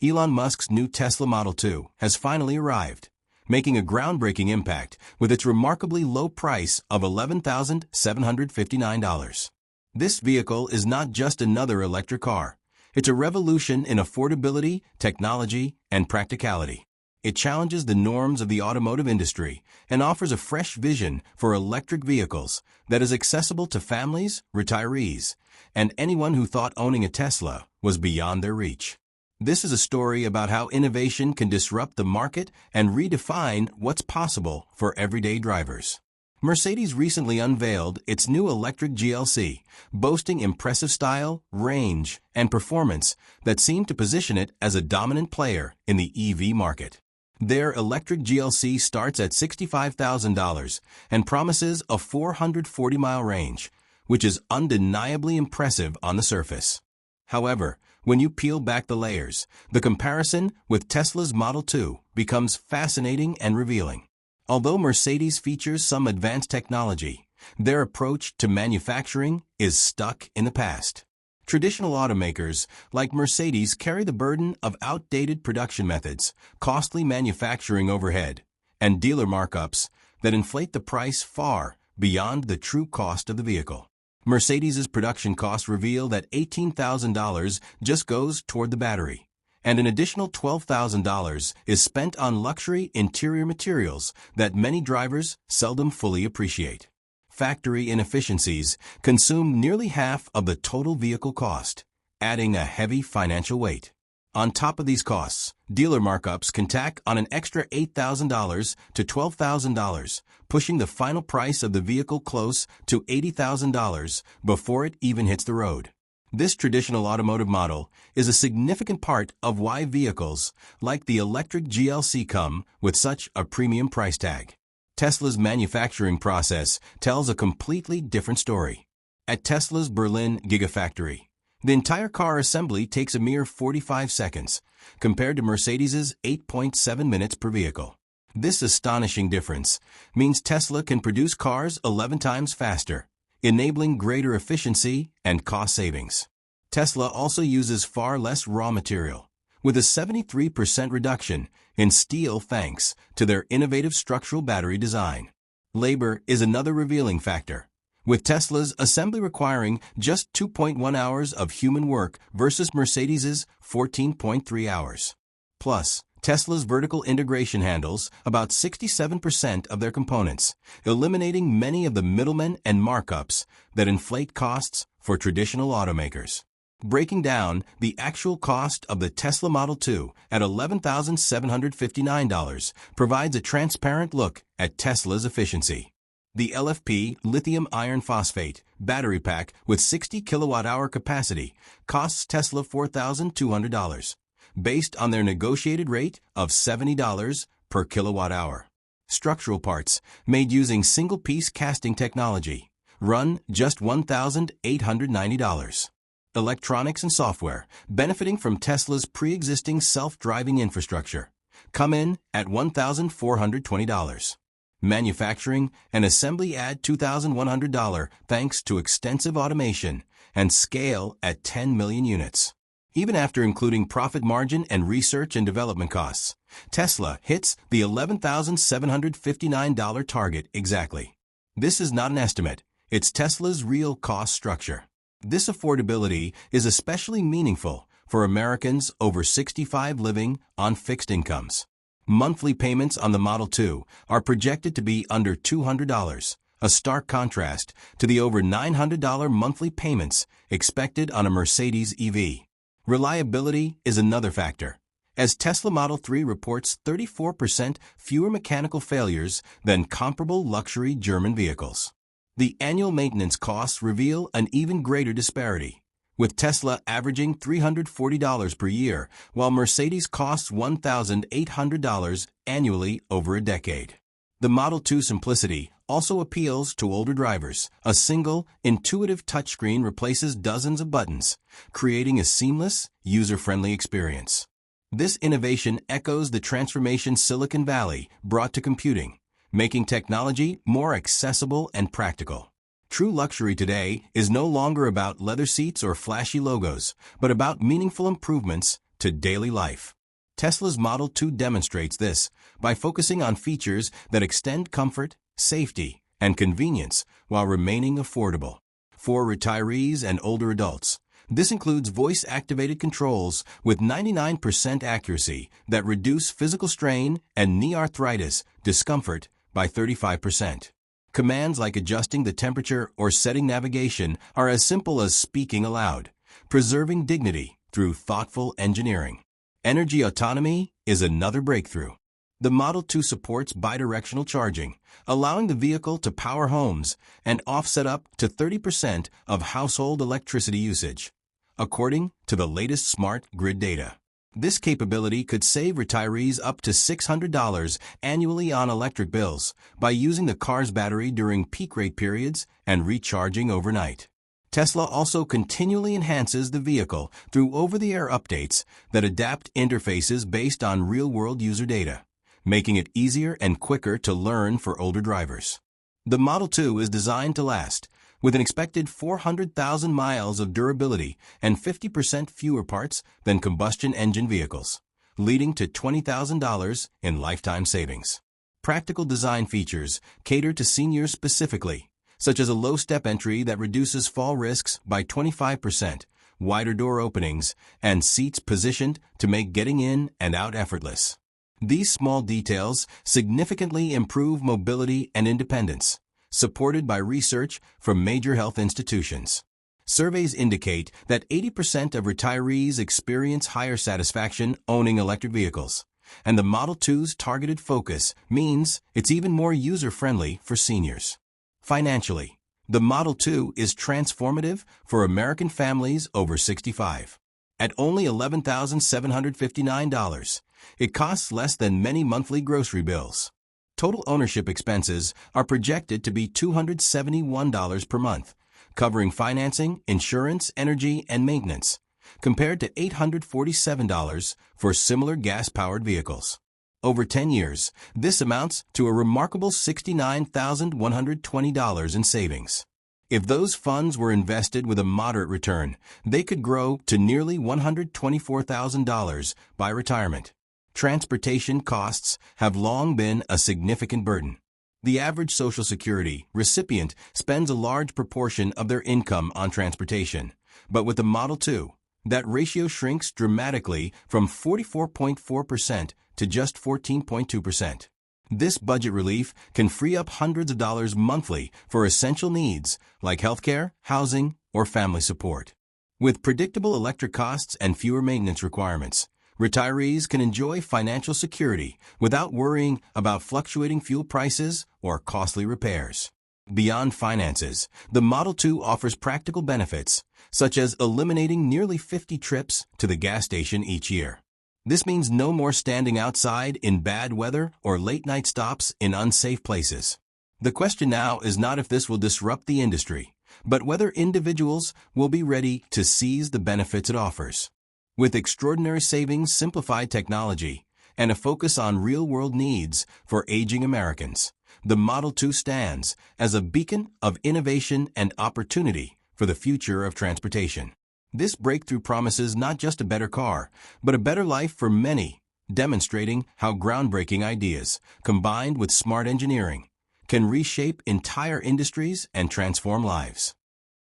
Elon Musk's new Tesla Model 2 has finally arrived, making a groundbreaking impact with its remarkably low price of $11,759. This vehicle is not just another electric car. It's a revolution in affordability, technology, and practicality. It challenges the norms of the automotive industry and offers a fresh vision for electric vehicles that is accessible to families, retirees, and anyone who thought owning a Tesla was beyond their reach. This is a story about how innovation can disrupt the market and redefine what's possible for everyday drivers. Mercedes recently unveiled its new electric GLC, boasting impressive style, range, and performance that seem to position it as a dominant player in the EV market. Their electric GLC starts at $65,000 and promises a 440-mile range, which is undeniably impressive on the surface. However, when you peel back the layers, the comparison with Tesla's Model 2 becomes fascinating and revealing. Although Mercedes features some advanced technology, their approach to manufacturing is stuck in the past. Traditional automakers like Mercedes carry the burden of outdated production methods, costly manufacturing overhead, and dealer markups that inflate the price far beyond the true cost of the vehicle. Mercedes's production costs reveal that $18,000 just goes toward the battery, and an additional $12,000 is spent on luxury interior materials that many drivers seldom fully appreciate. Factory inefficiencies consume nearly half of the total vehicle cost, adding a heavy financial weight. On top of these costs, dealer markups can tack on an extra $8,000 to $12,000, pushing the final price of the vehicle close to $80,000 before it even hits the road. This traditional automotive model is a significant part of why vehicles like the electric GLC come with such a premium price tag. Tesla's manufacturing process tells a completely different story. At Tesla's Berlin Gigafactory, the entire car assembly takes a mere 45 seconds, compared to Mercedes's 8.7 minutes per vehicle. This astonishing difference means Tesla can produce cars 11 times faster, enabling greater efficiency and cost savings. Tesla also uses far less raw material, with a 73% reduction in steel thanks to their innovative structural battery design. Labor is another revealing factor, with Tesla's assembly requiring just 2.1 hours of human work versus Mercedes's 14.3 hours. Plus, Tesla's vertical integration handles about 67% of their components, eliminating many of the middlemen and markups that inflate costs for traditional automakers. Breaking down the actual cost of the Tesla Model 2 at $11,759 provides a transparent look at Tesla's efficiency. The LFP lithium iron phosphate battery pack with 60 kilowatt-hour capacity costs Tesla $4,200, based on their negotiated rate of $70 per kilowatt-hour. Structural parts made using single-piece casting technology run just $1,890. Electronics and software, benefiting from Tesla's pre-existing self-driving infrastructure, come in at $1,420. Manufacturing and assembly add $2,100 thanks to extensive automation and scale at 10 million units. Even after including profit margin and research and development costs, Tesla hits the $11,759 target exactly. This is not an estimate, it's Tesla's real cost structure. This affordability is especially meaningful for Americans over 65 living on fixed incomes. Monthly payments on the Model 2 are projected to be under $200, a stark contrast to the over $900 monthly payments expected on a Mercedes EV. Reliability is another factor, as Tesla Model 3 reports 34% fewer mechanical failures than comparable luxury German vehicles. The annual maintenance costs reveal an even greater disparity, with Tesla averaging $340 per year, while Mercedes costs $1,800 annually over a decade. The Model 2 simplicity also appeals to older drivers. A single, intuitive touchscreen replaces dozens of buttons, creating a seamless, user-friendly experience. This innovation echoes the transformation Silicon Valley brought to computing, making technology more accessible and practical. True luxury today is no longer about leather seats or flashy logos, but about meaningful improvements to daily life. Tesla's Model 2 demonstrates this by focusing on features that extend comfort, safety, and convenience while remaining affordable. For retirees and older adults, this includes voice-activated controls with 99% accuracy that reduce physical strain and knee arthritis discomfort by 35%. Commands like adjusting the temperature or setting navigation are as simple as speaking aloud, preserving dignity through thoughtful engineering. Energy autonomy is another breakthrough. The Model 2 supports bidirectional charging, allowing the vehicle to power homes and offset up to 30% of household electricity usage, according to the latest smart grid data. This capability could save retirees up to $600 annually on electric bills by using the car's battery during peak rate periods and recharging overnight. Tesla also continually enhances the vehicle through over-the-air updates that adapt interfaces based on real-world user data, making it easier and quicker to learn for older drivers. The Model 2 is designed to last, with an expected 400,000 miles of durability and 50% fewer parts than combustion engine vehicles, leading to $20,000 in lifetime savings. Practical design features cater to seniors specifically, such as a low-step entry that reduces fall risks by 25%, wider door openings, and seats positioned to make getting in and out effortless. These small details significantly improve mobility and independence, supported by research from major health institutions. Surveys indicate that 80% of retirees experience higher satisfaction owning electric vehicles, and the Model 2's targeted focus means it's even more user-friendly for seniors. Financially, the Model 2 is transformative for American families over 65. At only $11,759, it costs less than many monthly grocery bills. Total ownership expenses are projected to be $271 per month, covering financing, insurance, energy, and maintenance, compared to $847 for similar gas-powered vehicles. Over 10 years, this amounts to a remarkable $69,120 in savings. If those funds were invested with a moderate return, they could grow to nearly $124,000 by retirement. Transportation costs have long been a significant burden. The average Social Security recipient spends a large proportion of their income on transportation, but with the Model 2, that ratio shrinks dramatically from 44.4% to just 14.2%. This budget relief can free up hundreds of dollars monthly for essential needs like healthcare, housing, or family support. With predictable electric costs and fewer maintenance requirements, retirees can enjoy financial security without worrying about fluctuating fuel prices or costly repairs. Beyond finances, the Model 2 offers practical benefits, such as eliminating nearly 50 trips to the gas station each year. This means no more standing outside in bad weather or late-night stops in unsafe places. The question now is not if this will disrupt the industry, but whether individuals will be ready to seize the benefits it offers. With extraordinary savings, simplified technology, and a focus on real-world needs for aging Americans, the Model 2 stands as a beacon of innovation and opportunity for the future of transportation. This breakthrough promises not just a better car, but a better life for many, demonstrating how groundbreaking ideas, combined with smart engineering, can reshape entire industries and transform lives.